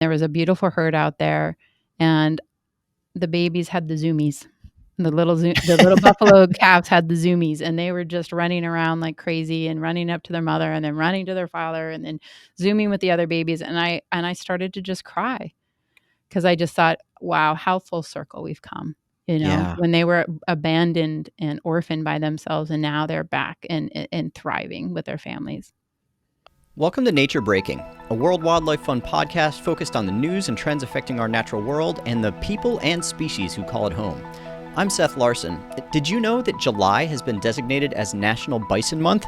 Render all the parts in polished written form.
There was a beautiful herd out there, and the babies had the zoomies. The little buffalo calves had the zoomies, and they were just running around like crazy and running up to their mother and then running to their father and then zooming with the other babies. And I started to just cry because I just thought, wow, how full circle we've come. Yeah. When they were abandoned and orphaned by themselves, and now they're back and thriving with their families. Welcome to Nature Breaking, a World Wildlife Fund podcast focused on the news and trends affecting our natural world and the people and species who call it home. I'm Seth Larson. Did you know that July has been designated as National Bison Month?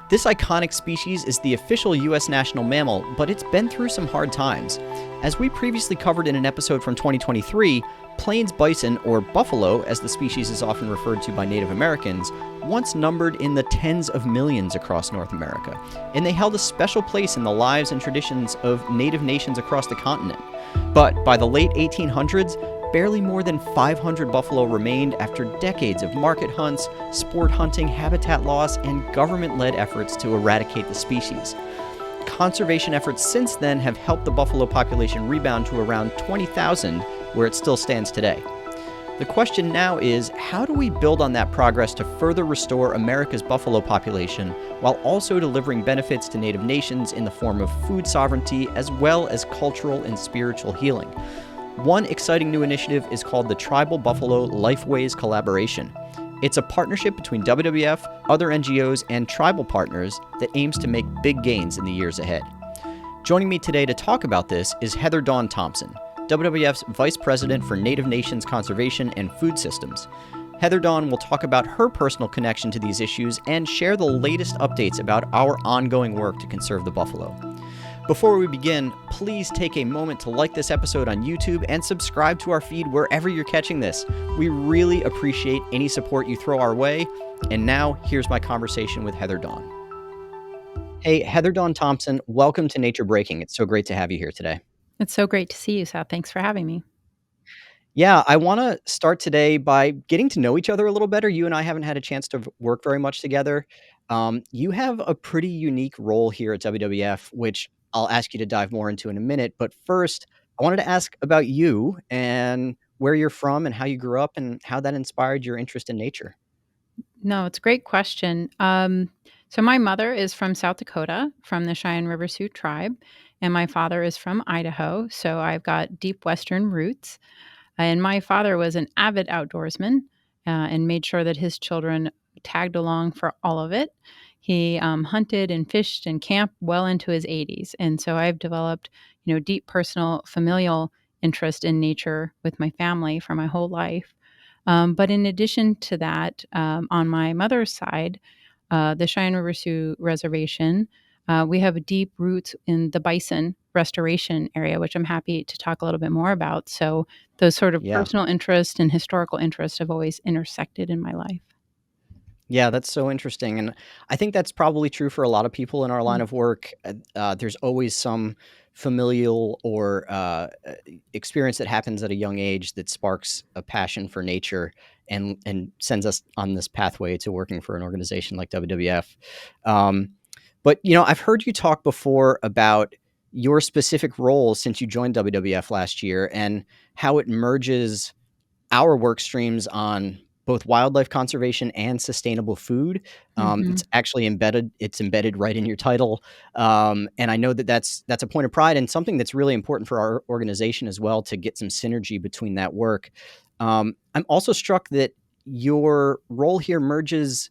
This iconic species is the official U.S. national mammal, but it's been through some hard times. As we previously covered in an episode from 2023, plains bison, or buffalo as the species is often referred to by Native Americans, once numbered in the tens of millions across North America, and they held a special place in the lives and traditions of Native nations across the continent. But by the late 1800s, barely more than 500 buffalo remained after decades of market hunts, sport hunting, habitat loss, and government-led efforts to eradicate the species. Conservation efforts since then have helped the buffalo population rebound to around 20,000, where it still stands today. The question now is, how do we build on that progress to further restore America's buffalo population while also delivering benefits to Native nations in the form of food sovereignty as well as cultural and spiritual healing? One exciting new initiative is called the Tribal Buffalo Lifeways Collaboration. It's a partnership between WWF, other NGOs, and tribal partners that aims to make big gains in the years ahead. Joining me today to talk about this is Heather Dawn Thompson, WWF's Vice President for Native Nations Conservation and Food Systems. Heather Dawn will talk about her personal connection to these issues and share the latest updates about our ongoing work to conserve the buffalo. Before we begin, please take a moment to like this episode on YouTube and subscribe to our feed wherever you're catching this. We really appreciate any support you throw our way. And now, here's my conversation with Heather Dawn. Hey, Heather Dawn Thompson, welcome to Nature Breaking. It's so great to have you here today. It's so great to see you, Seth. Thanks for having me. Yeah, I want to start today by getting to know each other a little better. You and I haven't had a chance to work very much together. You have a pretty unique role here at WWF, which I'll ask you to dive more into in a minute. But first, I wanted to ask about you and where you're from and how you grew up and how that inspired your interest in nature. No, it's a great question. So my mother is from South Dakota, from the Cheyenne River Sioux Tribe, and my father is from Idaho. So I've got deep Western roots. And my father was an avid outdoorsman and made sure that his children tagged along for all of it. He hunted and fished and camped well into his 80s. And so I've developed, deep personal familial interest in nature with my family for my whole life. But in addition to that, on my mother's side, the Cheyenne River Sioux Reservation, we have deep roots in the bison restoration area, which I'm happy to talk a little bit more about. So those sort of Yeah. personal interest and historical interest have always intersected in my life. Yeah, that's so interesting. And I think that's probably true for a lot of people in our line of work. There's always some familial or experience that happens at a young age that sparks a passion for nature and sends us on this pathway to working for an organization like WWF. But, I've heard you talk before about your specific role since you joined WWF last year and how it merges our work streams on both wildlife conservation and sustainable food. Mm-hmm. It's actually embedded. It's embedded right in your title. And I know that that's a point of pride and something that's really important for our organization as well, to get some synergy between that work. I'm also struck that your role here merges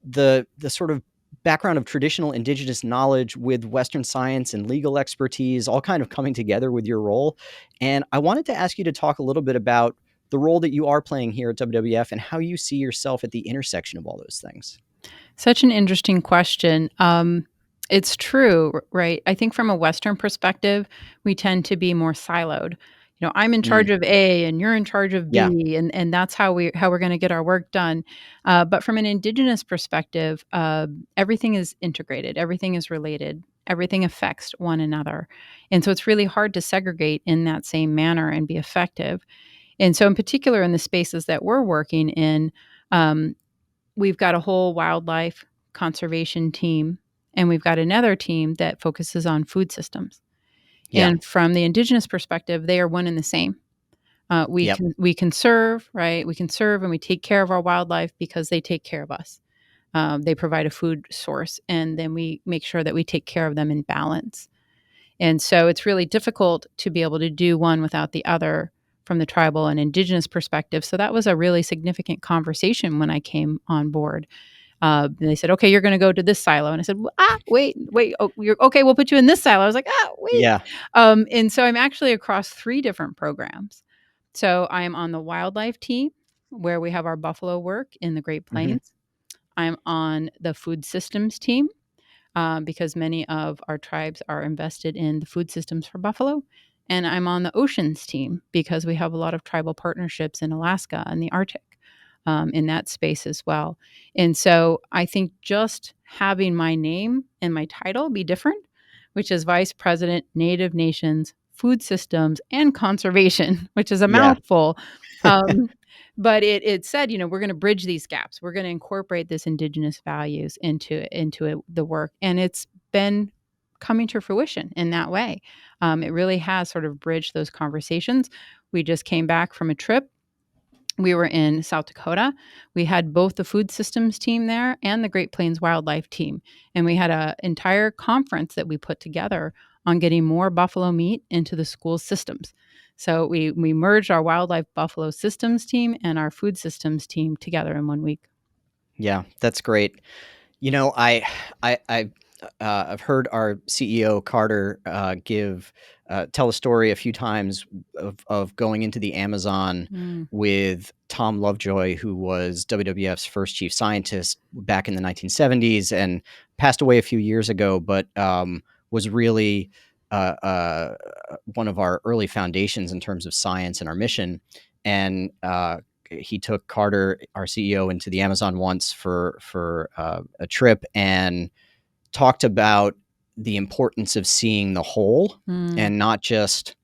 the sort of background of traditional Indigenous knowledge with Western science and legal expertise, all kind of coming together with your role. And I wanted to ask you to talk a little bit about the role that you are playing here at WWF and how you see yourself at the intersection of all those things. Such an interesting question. It's true, right? I think from a Western perspective, we tend to be more siloed. I'm in charge of A and you're in charge of Yeah. B, and that's how we're going to get our work done. But from an Indigenous perspective, everything is integrated, everything is related, everything affects one another, and so it's really hard to segregate in that same manner and be effective. And so, in particular, in the spaces that we're working in, we've got a whole wildlife conservation team, and we've got another team that focuses on food systems. Yeah. And from the Indigenous perspective, they are one and the same. Yep. We conserve, right? We conserve and we take care of our wildlife because they take care of us. They provide a food source, and then we make sure that we take care of them in balance. And so it's really difficult to be able to do one without the other from the tribal and Indigenous perspective. So that was a really significant conversation when I came on board. And they said, "Okay, you're going to go to this silo," and I said, wait. Oh, you're okay. We'll put you in this silo. I was like, wait. Yeah. And so I'm actually across 3 different programs. So I am on the wildlife team, where we have our buffalo work in the Great Hmm. Plains. I'm on the food systems team, because many of our tribes are invested in the food systems for buffalo. And I'm on the oceans team because we have a lot of tribal partnerships in Alaska and the Arctic, in that space as well. And so I think just having my name and my title be different, which is Vice President, Native Nations, Food Systems, and Conservation, which is a Yeah. mouthful. Um, but it said, we're going to bridge these gaps. We're going to incorporate this Indigenous values into the work, and it's been coming to fruition in that way. It really has sort of bridged those conversations. We just came back from a trip. We were in South Dakota. We had both the food systems team there and the Great Plains wildlife team. And we had an entire conference that we put together on getting more buffalo meat into the school systems. So we merged our wildlife buffalo systems team and our food systems team together in 1 week. Yeah, that's great. I've heard our CEO Carter tell a story a few times of going into the Amazon Mm, with Tom Lovejoy, who was WWF's first chief scientist back in the 1970s and passed away a few years ago, but was really one of our early foundations in terms of science and our mission. And he took Carter, our CEO, into the Amazon once for a trip and talked about the importance of seeing the whole mm, and not just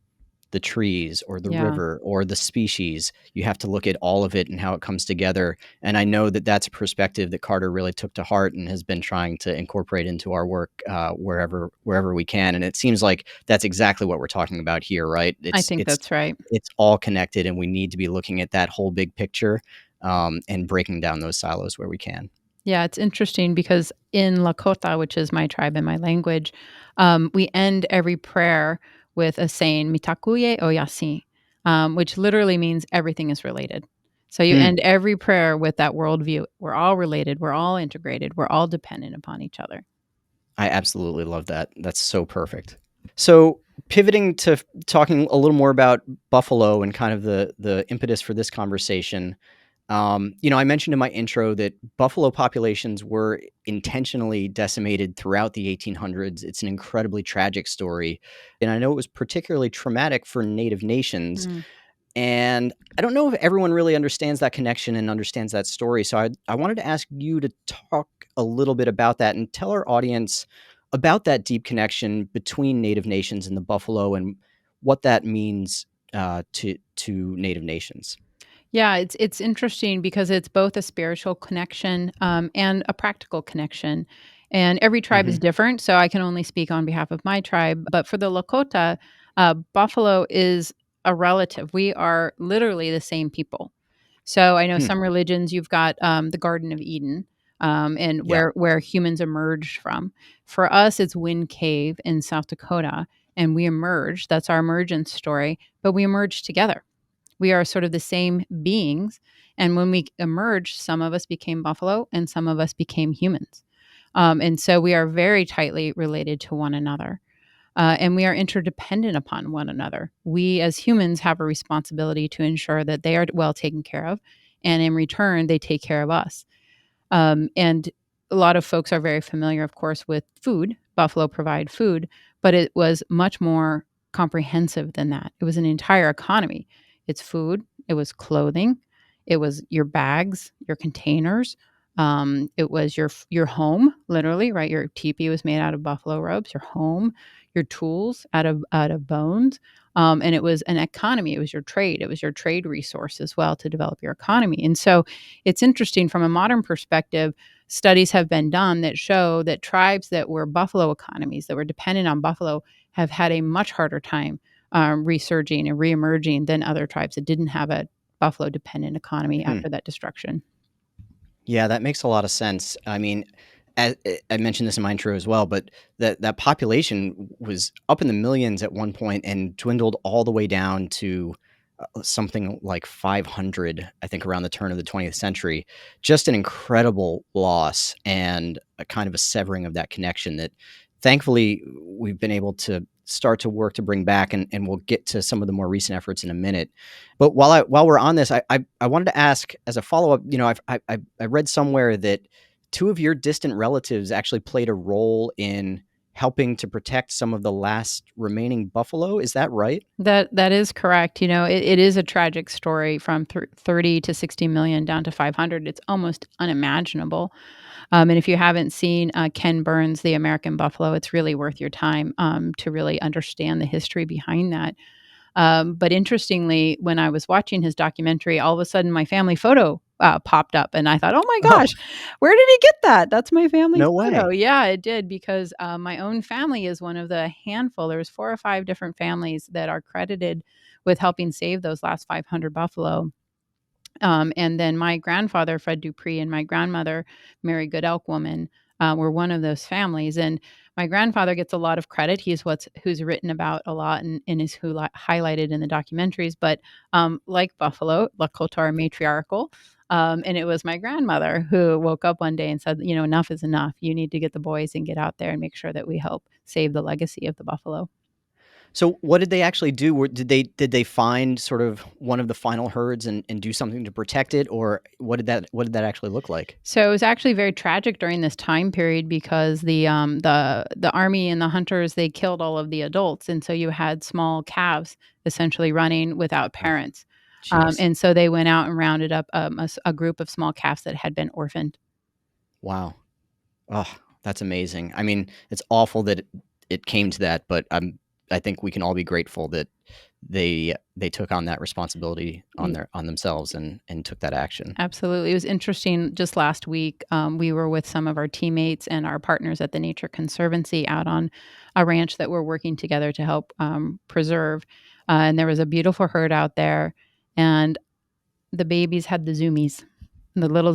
the trees or the yeah, river or the species. You have to look at all of it and how it comes together. And I know that that's a perspective that Carter really took to heart and has been trying to incorporate into our work wherever we can. And it seems like that's exactly what we're talking about here, right? I think that's right. It's all connected, and we need to be looking at that whole big picture, and breaking down those silos where we can. Yeah, it's interesting because in Lakota, which is my tribe and my language, we end every prayer with a saying, Mitakuye o Yasi, which literally means everything is related. So you Mm, end every prayer with that worldview. We're all related. We're all integrated. We're all dependent upon each other. I absolutely love that. That's so perfect. So pivoting to talking a little more about buffalo and kind of the impetus for this conversation. I mentioned in my intro that buffalo populations were intentionally decimated throughout the 1800s. It's an incredibly tragic story, and I know it was particularly traumatic for Native nations. Mm. And I don't know if everyone really understands that connection and understands that story. So I wanted to ask you to talk a little bit about that and tell our audience about that deep connection between Native nations and the buffalo and what that means to Native nations. Yeah, it's interesting because it's both a spiritual connection, and a practical connection. And every tribe is Hmm. different, so I can only speak on behalf of my tribe. But for the Lakota, buffalo is a relative. We are literally the same people. So I know Hmm. some religions you've got, the Garden of Eden, and Yeah, where humans emerged from. For us, it's Wind Cave in South Dakota, and we emerged. That's our emergence story, but we emerged together. We are sort of the same beings. And when we emerged, some of us became buffalo and some of us became humans. And so we are very tightly related to one another. And we are interdependent upon one another. We as humans have a responsibility to ensure that they are well taken care of. And in return, they take care of us. And a lot of folks are very familiar, of course, with food. Buffalo provide food, but it was much more comprehensive than that. It was an entire economy. It's food, it was clothing, it was your bags, your containers. It was your home, literally, right? Your teepee was made out of buffalo robes. Your home, your tools out of bones. And it was an economy. It was your trade. It was your trade resource as well to develop your economy. And so it's interesting from a modern perspective. Studies have been done that show that tribes that were buffalo economies, that were dependent on buffalo, have had a much harder time resurging and reemerging than other tribes that didn't have a buffalo dependent economy Hmm. after that destruction. Yeah, that makes a lot of sense. I mean, I mentioned this in my intro as well, but that population was up in the millions at one point and dwindled all the way down to something like 500, I think, around the turn of the 20th century. Just an incredible loss and a kind of a severing of that connection that thankfully we've been able to start to work to bring back, and we'll get to some of the more recent efforts in a minute. But while we're on this, I wanted to ask as a follow up. You know, I read somewhere that two of your distant relatives actually played a role in helping to protect some of the last remaining buffalo. Is that right? That is correct. It is a tragic story from 30 to 60 million down to 500. It's almost unimaginable. And if you haven't seen Ken Burns' The American Buffalo, it's really worth your time to really understand the history behind that. But interestingly, when I was watching his documentary, all of a sudden my family photo popped up, and I thought, "Oh my Oh, gosh, where did he get that? That's my family no photo." way. Yeah, it did because my own family is one of the handful. There's 4 or 5 different families that are credited with helping save those last 500 buffalo. And then my grandfather, Fred Dupree, and my grandmother, Mary Good Elk Woman, were one of those families. And my grandfather gets a lot of credit. He's who's written about a lot and is highlighted in the documentaries. But like Buffalo, Lakota are matriarchal. And it was my grandmother who woke up one day and said, enough is enough. You need to get the boys and get out there and make sure that we help save the legacy of the buffalo. So what did they actually do? Did they find sort of one of the final herds and do something to protect it, or what did that actually look like? So it was actually very tragic during this time period because the army and the hunters, they killed all of the adults, and so you had small calves essentially running without Oh, parents, jeez. and so they went out and rounded up a group of small calves that had been orphaned. Wow. Oh, that's amazing. I mean, it's awful that it came to that, but I think we can all be grateful that they took on that responsibility on themselves and took that action. Absolutely. It was interesting. Just last week, we were with some of our teammates and our partners at the Nature Conservancy out on a ranch that we're working together to help preserve. And there was a beautiful herd out there, and the babies had the zoomies. The little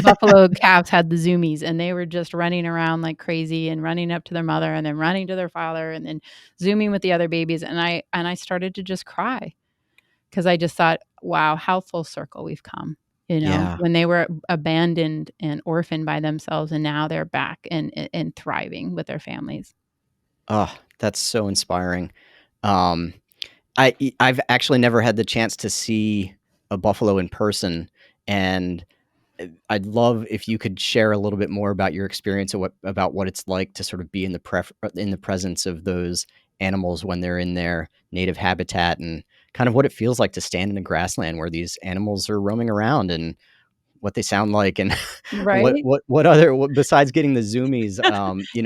buffalo calves had the zoomies, and they were just running around like crazy and running up to their mother and then running to their father and then zooming with the other babies. And I started to just cry because I just thought, wow, how full circle we've come. Yeah. When they were abandoned and orphaned by themselves, and now they're back and thriving with their families. Oh, that's so inspiring. Um, I've actually never had the chance to see a buffalo in person, and I'd love if you could share a little bit more about your experience of about what it's like to sort of be in in the presence of those animals when they're in their native habitat, and kind of what it feels like to stand in a grassland where these animals are roaming around, and what they sound like, and Right? what besides getting the zoomies, See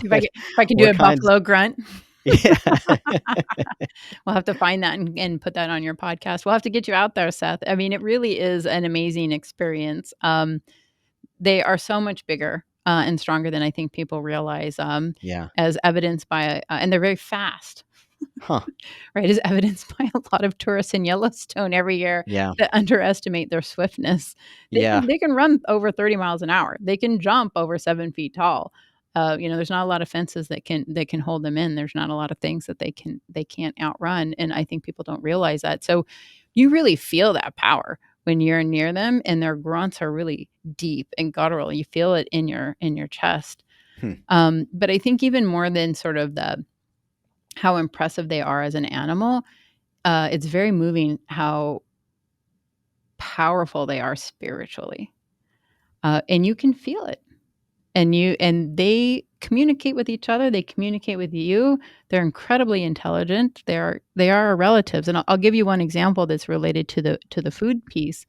what if I can do what a kinds. buffalo grunt. Yeah. We'll have to find that and put that on your podcast. We'll have to get you out there, Seth. I mean, it really is an amazing experience. They are so much bigger and stronger than I think people realize, Yeah. as evidenced by, and they're very fast, Huh. right? As evidenced by a lot of tourists in Yellowstone every year Yeah. that underestimate their swiftness. They Yeah. can they can run over 30 miles an hour. They can jump over 7 feet tall. There's not a lot of fences that can hold them in. There's not a lot of things that they can't outrun, and I think people don't realize that. So you really feel that power when you're near them, and their grunts are really deep and guttural. You feel it in your chest. Hmm. But I think even more than sort of the how impressive they are as an animal, it's very moving how powerful they are spiritually, and you can feel it. And they communicate with each other. They communicate with you. They're incredibly intelligent. They are our relatives, and I'll give you one example that's related to the food piece.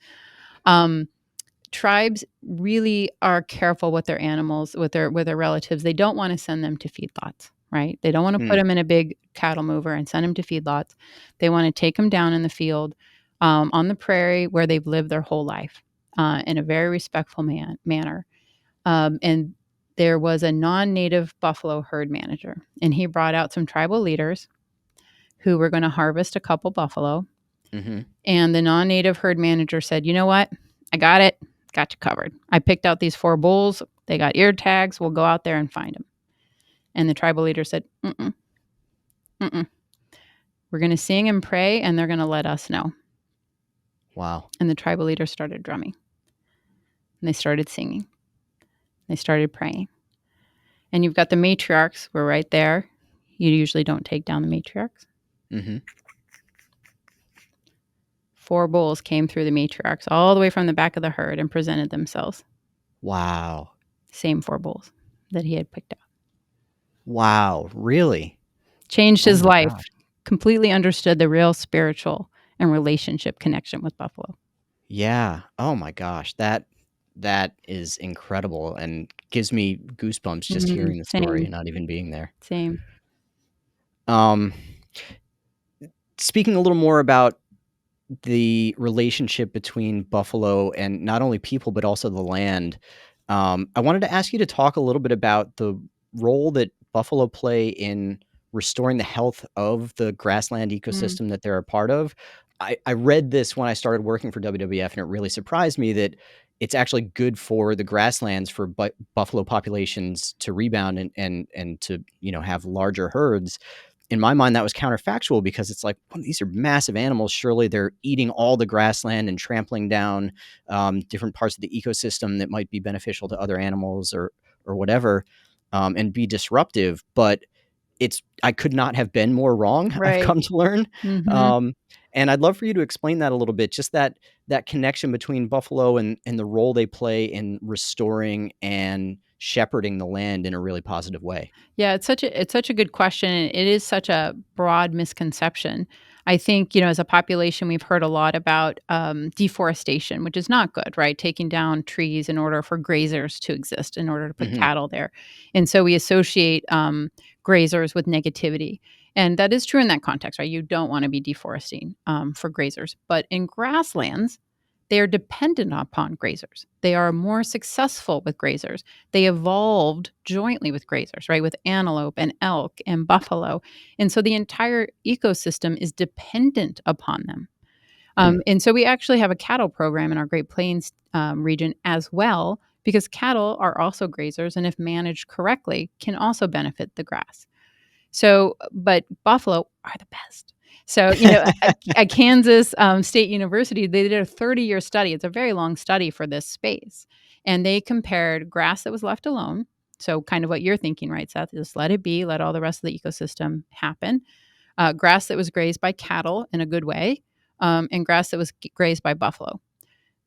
Um, Tribes really are careful with their animals, with their relatives. They don't want to send them to feedlots, right? They don't want to put Hmm. them in a big cattle mover and send them to feedlots. They want to take them down in the field on the prairie where they've lived their whole life in a very respectful manner. And there was a non-native buffalo herd manager, and he brought out some tribal leaders who were going to harvest a couple buffalo. Mm-hmm. And the non-native herd manager said, "You know what? I got it. Got you covered. I picked out these 4 bulls. They got ear tags. We'll go out there and find them." And the tribal leader said, "Mm-mm, mm-mm. We're going to sing and pray, and they're going to let us know." Wow. And the tribal leader started drumming, and they started singing. They started praying. And you've got the matriarchs were right there. You usually don't take down the matriarchs. Mm-hmm. 4 bulls came through the matriarchs all the way from the back of the herd and presented themselves. Wow. Same 4 bulls that he had picked out. Wow. Really? Changed Oh his my life. gosh. Completely understood the real spiritual and relationship connection with buffalo. Yeah. Oh my gosh. That is incredible and gives me goosebumps just hearing the story Same. and not even being there. Same. Um, Speaking a little more about the relationship between buffalo and not only people but also the land, I wanted to ask you to talk a little bit about the role that buffalo play in restoring the health of the grassland Mm. ecosystem that they're a part of. I read this when I started working for WWF, and it really surprised me that it's actually good for the grasslands for buffalo populations to rebound and to have larger herds. In my mind, that was counterfactual because it's like, well, these are massive animals. Surely they're eating all the grassland and trampling down different parts of the ecosystem that might be beneficial to other animals or whatever, and be disruptive. But I could not have been more wrong. I've Right. come to learn, Mhm. and I'd love for you to explain that a little bit. Just that connection between buffalo and the role they play in restoring and shepherding the land in a really positive way. Yeah, it's such a good question, and it is such a broad misconception. I think, as a population, we've heard a lot about deforestation, which is not good, right? Taking down trees in order for grazers to exist, in order to put Hmm. cattle there, and so we associate grazers with negativity, and that is true in that context, right? You don't want to be deforesting for grazers, but in grasslands, they are dependent upon grazers. They are more successful with grazers. They evolved jointly with grazers, right? With antelope and elk and buffalo. And so the entire ecosystem is dependent upon them. Hmm. And so we actually have a cattle program in our Great Plains region as well, because cattle are also grazers, and if managed correctly, can also benefit the grass. So, but buffalo are the best. So, at Kansas State University, they did a 30-year study. It's a very long study for this space. And they compared grass that was left alone. So, kind of what you're thinking, right, Seth? Just let it be, let all the rest of the ecosystem happen. Grass that was grazed by cattle in a good way, and grass that was grazed by buffalo.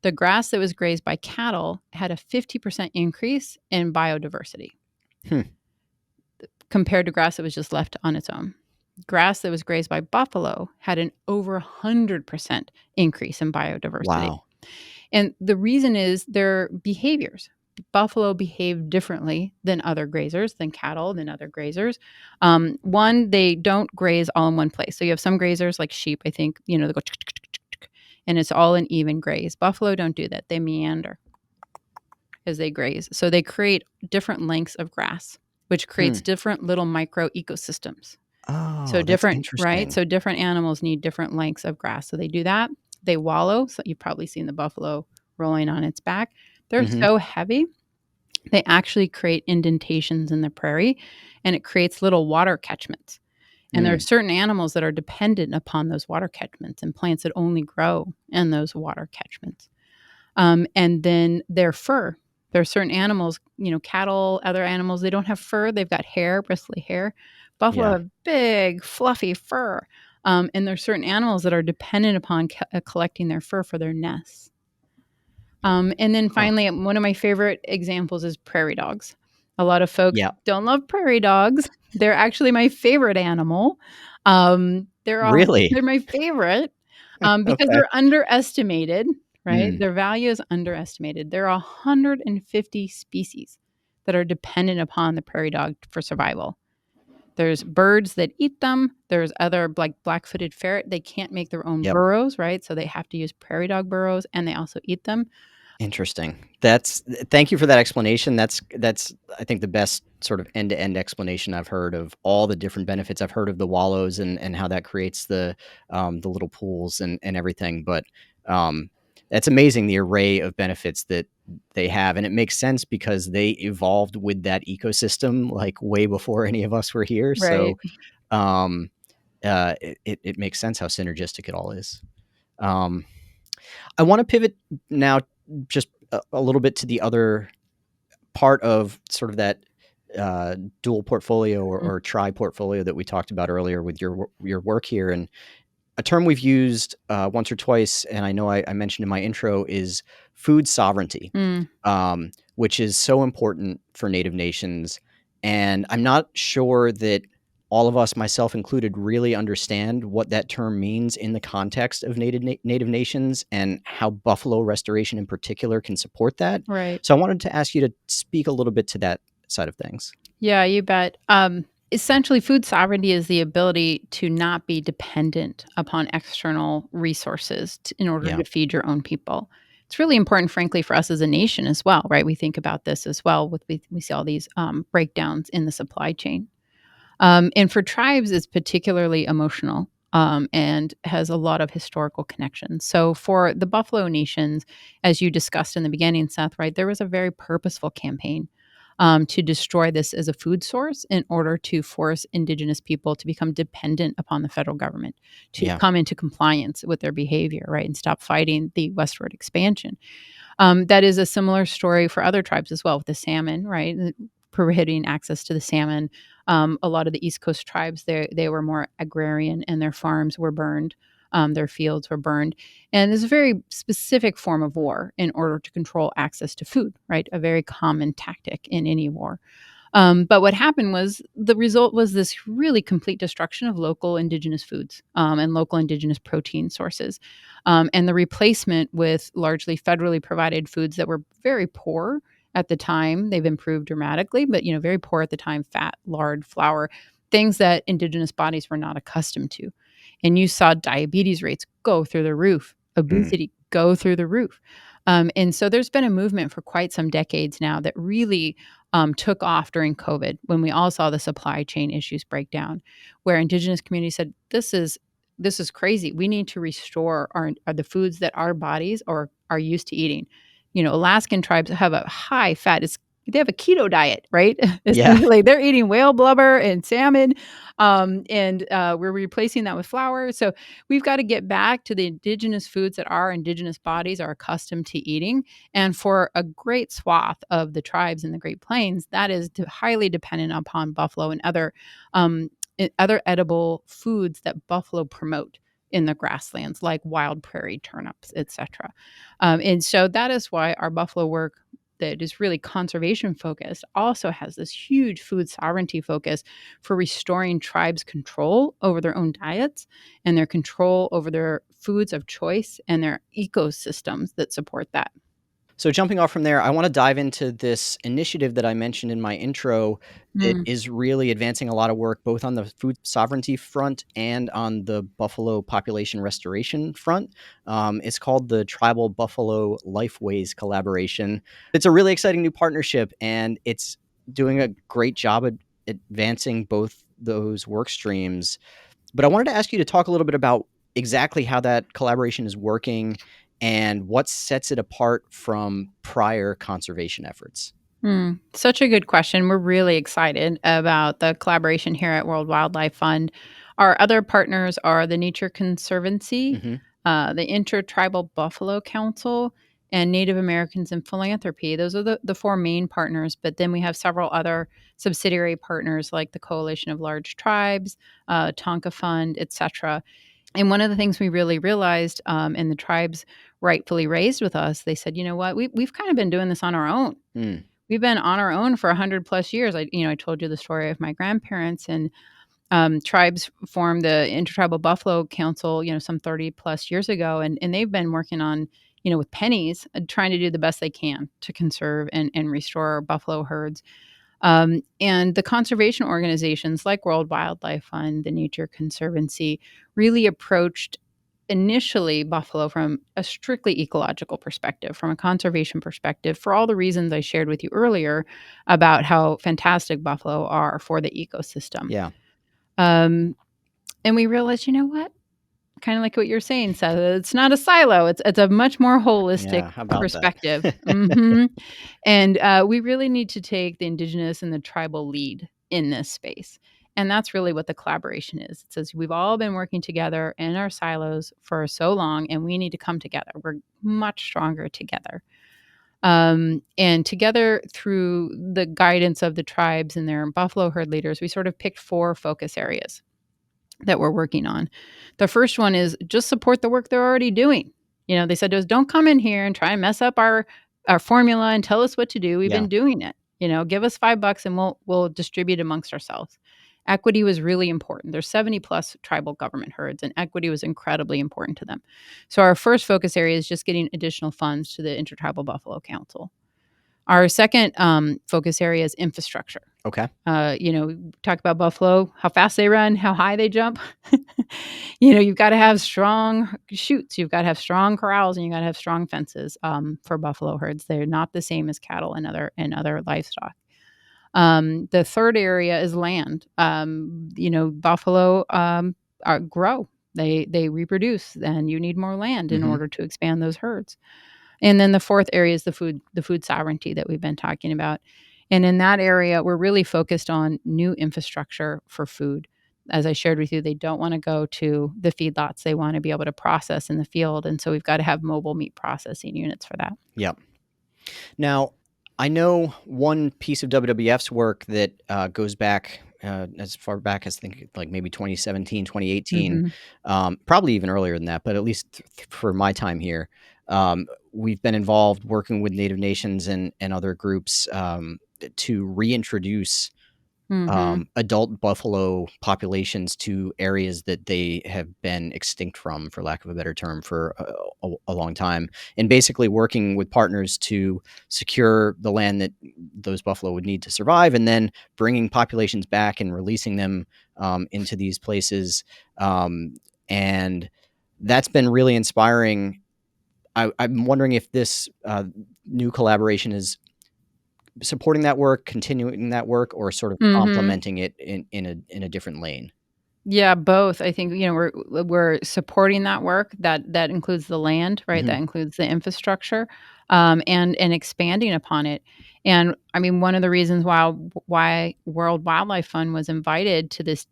The grass that was grazed by cattle had a 50% increase in biodiversity Hmm. compared to grass that was just left on its own. Grass that was grazed by buffalo had an over 100% increase in biodiversity. Wow. And the reason is their behaviors. Buffalo behave differently than other grazers, than cattle, than other grazers. One, they don't graze all in one place. So you have some grazers like sheep, I think, they go and it's all an even graze. Buffalo don't do that. They meander as they graze. So they create different lengths of grass, which Hmm. creates different little micro ecosystems. So Oh, that's different, right? interesting. So different animals need different lengths of grass. So they do that. They wallow. So you've probably seen the buffalo rolling on its back. They're Mhm. so heavy, they actually create indentations in the prairie, and it creates little water catchments. And there are Mm. certain animals that are dependent upon those water catchments and plants that only grow in those water catchments. And then their fur. There are certain animals, cattle, other animals, they don't have fur. They've got hair, bristly hair. Buffalo Yeah. have big, fluffy fur. And there are certain animals that are dependent upon collecting their fur for their nests. And then Huh. finally, one of my favorite examples is prairie dogs. A lot of folks Yeah. don't love prairie dogs. They're actually my favorite animal. Really? They're my favorite because Okay. they're underestimated, right? Mm. Their value is underestimated. There are 150 species that are dependent upon the prairie dog for survival. There's birds that eat them. There's other like black-footed ferret. They can't make their own Yep. burrows, right? So they have to use prairie dog burrows, and they also eat them. Interesting. Thank you for that explanation. That's I think the best sort of end-to-end explanation I've heard of all the different benefits. I've heard of the wallows and how that creates the little pools and everything, but um, that's amazing the array of benefits that they have, and it makes sense because they evolved with that ecosystem like way before any of us were here. Right. So um, it makes sense how synergistic it all is. Um, I want to pivot now just a little bit to the other part of sort of that dual portfolio Mm. or tri portfolio that we talked about earlier with your work here. And a term we've used once or twice, and I know I mentioned in my intro, is food sovereignty, Mm. which is so important for Native nations. And I'm not sure that all of us, myself included, really understand what that term means in the context of Native nations and how buffalo restoration in particular can support that. Right. So I wanted to ask you to speak a little bit to that side of things. Yeah, you bet. Essentially, food sovereignty is the ability to not be dependent upon external resources in order Yeah. to feed your own people. It's really important, frankly, for us as a nation as well, right? We think about this as well. We see all these breakdowns in the supply chain. And for tribes, it's particularly emotional and has a lot of historical connections. So for the Buffalo Nations, as you discussed in the beginning, Seth, right, there was a very purposeful campaign to destroy this as a food source in order to force Indigenous people to become dependent upon the federal government, to Yeah. come into compliance with their behavior, right, and stop fighting the westward expansion. That is a similar story for other tribes as well with the salmon, right? Prohibiting access to the salmon. A lot of the East Coast tribes, they were more agrarian, and their farms were burned. Their fields were burned, and it's a very specific form of war in order to control access to food. Right, a very common tactic in any war. But what happened was the result was this really complete destruction of local indigenous foods and local indigenous protein sources, and the replacement with largely federally provided foods that were very poor at the time. They've improved dramatically, but very poor at the time: fat, lard, flour, things that indigenous bodies were not accustomed to. And you saw diabetes rates go through the roof, Mm. obesity go through the roof. And so there's been a movement for quite some decades now that really took off during COVID when we all saw the supply chain issues break down, where Indigenous communities said, "This is crazy. We need to restore the foods that our bodies are used to eating." Alaskan tribes have a high fat. They have a keto diet, right? Yeah. Essentially, they're eating whale blubber and salmon, and we're replacing that with flour. So we've got to get back to the indigenous foods that our indigenous bodies are accustomed to eating. And for a great swath of the tribes in the Great Plains, that is highly dependent upon buffalo and other edible foods that buffalo promote in the grasslands, like wild prairie turnips, etc. And so that is why our buffalo work that is really conservation focused also has this huge food sovereignty focus for restoring tribes' control over their own diets and their control over their foods of choice and their ecosystems that support that. So jumping off from there, I want to dive into this initiative that I mentioned in my intro that Mm. is really advancing a lot of work both on the food sovereignty front and on the buffalo population restoration front. It's called the Tribal Buffalo Lifeways Collaboration. It's a really exciting new partnership, and it's doing a great job at advancing both those work streams. But I wanted to ask you to talk a little bit about exactly how that collaboration is working and what sets it apart from prior conservation efforts. Such a good question. We're really excited about the collaboration here at World Wildlife Fund. Our other partners are the Nature Conservancy, Hmm. the Intertribal Buffalo Council, and Native Americans in Philanthropy. Those are the four main partners, but then we have several other subsidiary partners like the Coalition of Large Tribes, Tonka Fund, etc. And one of the things we really realized, and the tribes rightfully raised with us, they said, you know what, we've kind of been doing this on our own. Mm. We've been on our own for 100 plus years. I told you the story of my grandparents, and tribes formed the Intertribal Buffalo Council, some 30 plus years ago. And they've been working on, with pennies, trying to do the best they can to conserve and restore buffalo herds. And the conservation organizations like World Wildlife Fund, the Nature Conservancy, really approached initially buffalo from a strictly ecological perspective, from a conservation perspective, for all the reasons I shared with you earlier about how fantastic buffalo are for the ecosystem. Yeah. Um, and we realized, you know what? Kind of like what you're saying, Seth, it's not a silo. It's a much more holistic Yeah. How about that? perspective. And we really need to take the Indigenous and the tribal lead in this space. And that's really what the collaboration is. It says we've all been working together in our silos for so long, and we need to come together. We're much stronger together. And together, through the guidance of the tribes and their buffalo herd leaders, we sort of picked 4 focus areas that we're working on. The first one is just support the work they're already doing. They said to us, don't come in here and try and mess up our formula and tell us what to do. We've Yeah. been doing it. Give us $5 and we'll distribute amongst ourselves. Equity was really important. There's 70 plus tribal government herds, and equity was incredibly important to them. So our first focus area is just getting additional funds to the Intertribal Buffalo Council. Our second focus area is infrastructure. Okay. Talk about buffalo, how fast they run, how high they jump. You've got to have strong chutes, you've got to have strong corrals, and you've got to have strong fences for buffalo herds. They're not the same as cattle and other livestock. The third area is land. Buffalo grow. They reproduce, and you need more land in order to expand those herds. And then the fourth area is the food sovereignty that we've been talking about. And in that area, we're really focused on new infrastructure for food. As I shared with you, they don't want to go to the feedlots. They want to be able to process in the field. And so we've got to have mobile meat processing units for that. Yep. Now, I know one piece of WWF's work that goes back as far back as I think like maybe 2017, 2018, probably even earlier than that, but at least for my time here, we've been involved working with Native nations and other groups to reintroduce adult buffalo populations to areas that they have been extinct from, for lack of a better term, for a long time, and basically working with partners to secure the land that those buffalo would need to survive, and then bringing populations back and releasing them into these places. And that's been really inspiring. I'm wondering if this new collaboration is supporting that work, continuing that work, or sort of complementing it in a different lane? Yeah, both. I think, we're supporting that work. That includes the land, right? That includes the infrastructure, and expanding upon it. And I mean, one of the reasons why World Wildlife Fund was invited to this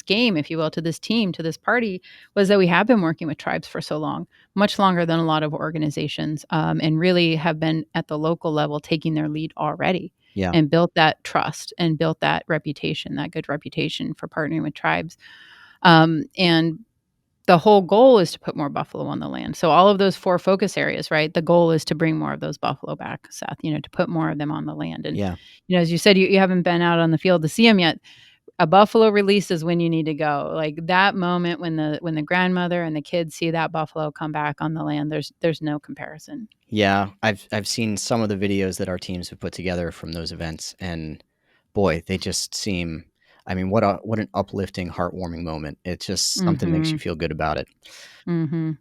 game, if you will, to this team, to this party, was that we have been working with tribes for so long, much longer than a lot of organizations, and really have been at the local level taking their lead already. Yeah. And built that trust and built that reputation, that good reputation for partnering with tribes. And the whole goal is to put more buffalo on the land. So all of those 4 focus areas, right? The goal is to bring more of those buffalo back, Seth, to put more of them on the land. And, Yeah. As you said, you haven't been out on the field to see them yet. A buffalo release is when you need to go. Like that moment when the grandmother and the kids see that buffalo come back on the land, there's no comparison. Yeah, I've seen some of the videos that our teams have put together from those events, and boy, they just seem. I mean, what an uplifting, heartwarming moment. It's just something makes you feel good about it. I'm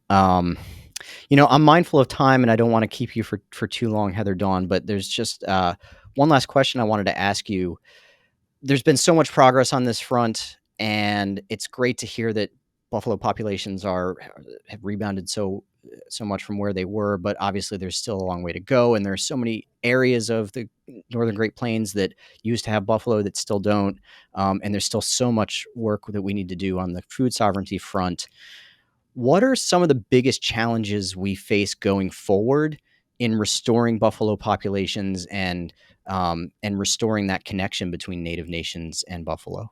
mindful of time, and I don't want to keep you for too long, Heather Dawn. But there's just one last question I wanted to ask you. There's been so much progress on this front, and it's great to hear that buffalo populations have rebounded so much from where they were, but obviously there's still a long way to go, and there's so many areas of the northern Great Plains that used to have buffalo that still don't, and there's still so much work that we need to do on the food sovereignty front. What are some of the biggest challenges we face going forward in restoring buffalo populations and restoring that connection between Native nations and buffalo?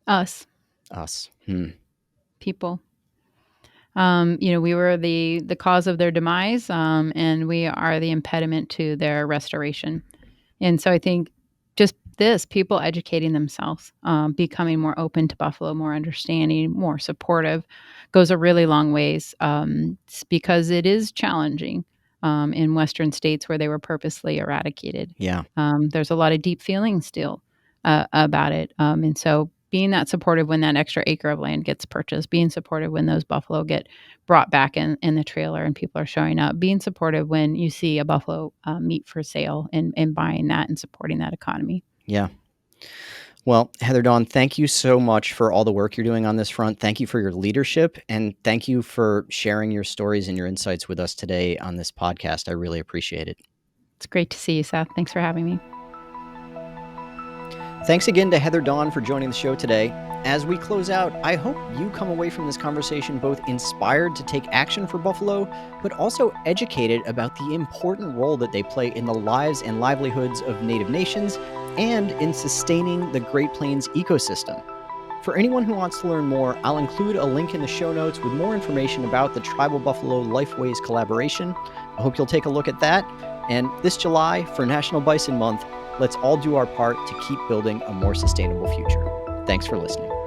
Us people. We were the cause of their demise, and we are the impediment to their restoration. And so I think just people educating themselves, becoming more open to buffalo, more understanding, more supportive, goes a really long ways, because it is challenging. in Western states where they were purposely eradicated. Yeah. There's a lot of deep feeling still about it. And so being that supportive when that extra acre of land gets purchased, being supportive when those buffalo get brought back in the trailer and people are showing up, being supportive when you see a buffalo meat for sale and buying that and supporting that economy. Yeah. Well, Heather Dawn, thank you so much for all the work you're doing on this front. Thank you for your leadership, and thank you for sharing your stories and your insights with us today on this podcast. I really appreciate it. It's great to see you, Seth. Thanks for having me. Thanks again to Heather Dawn for joining the show today. As we close out, I hope you come away from this conversation both inspired to take action for buffalo, but also educated about the important role that they play in the lives and livelihoods of Native nations and in sustaining the Great Plains ecosystem. For anyone who wants to learn more, I'll include a link in the show notes with more information about the Tribal Buffalo Lifeways Collaboration. I hope you'll take a look at that. And this July, for National Bison Month, let's all do our part to keep building a more sustainable future. Thanks for listening.